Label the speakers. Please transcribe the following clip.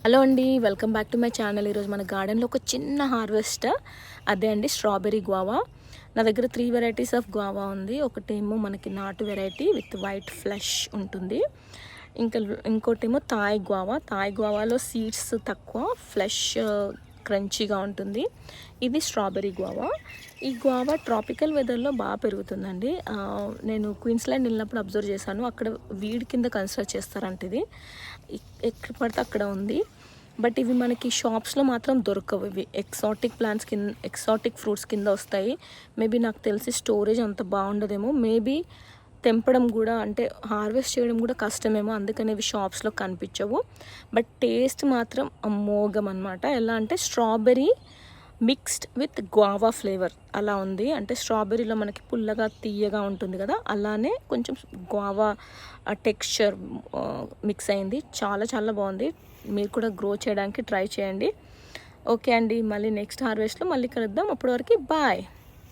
Speaker 1: Hello అండి, welcome back to my channel. ఈరోజు మన గార్డెన్లో ఒక చిన్న హార్వెస్ట్, అదే అండి స్ట్రాబెర్రీ గువావా. నా దగ్గర 3 వెరైటీస్ ఆఫ్ గువావా ఉంది. ఒకటేమో మనకి నాటు వెరైటీ విత్ వైట్ ఫ్లెష్ ఉంటుంది. ఇంకోటేమో థాయ్ గువావా. థాయ్ గువావాలో సీడ్స్ తక్కువ, ఫ్లెష్ క్రంచీగా ఉంటుంది. ఇది స్ట్రాబెర్రీ గువావా. ఈ గువావా ట్రాపికల్ వెదర్లో బాగా పెరుగుతుందండి. నేను క్వీన్స్లాండ్ వెళ్ళినప్పుడు అబ్జర్వ్ చేశాను. అక్కడ వీడ్ కింద కన్సిడర్ చేస్తారంట. ఇది ఎక్కడ పడితే అక్కడ ఉంది. బట్ ఇవి మనకి షాప్స్లో మాత్రం దొరకవు. ఇవి ఎక్సాటిక్ ప్లాంట్స్ కింద, ఎక్సాటిక్ ఫ్రూట్స్ కింద వస్తాయి. మేబీ నాకు తెలిసి స్టోరేజ్ అంత బాగుండదేమో. మేబీ తెంపడం కూడా, అంటే హార్వెస్ట్ చేయడం కూడా కష్టమేమో, అందుకని ఇవి షాప్స్లో కనిపించవు. బట్ టేస్ట్ మాత్రం అమోఘం అనమాట. ఎలా అంటే strawberry mixed with guava flavour అలా ఉంది. అంటే స్ట్రాబెర్రీలో మనకి పుల్లగా తీయగా ఉంటుంది కదా, అలానే కొంచెం గువావా టెక్స్చర్ మిక్స్ అయింది. చాలా చాలా బాగుంది. మీరు కూడా గ్రో చేయడానికి ట్రై చేయండి. ఓకే అండి, మళ్ళీ నెక్స్ట్ హార్వెస్ట్లో మళ్ళీ కలుద్దాం. అప్పటి వరకు బాయ్.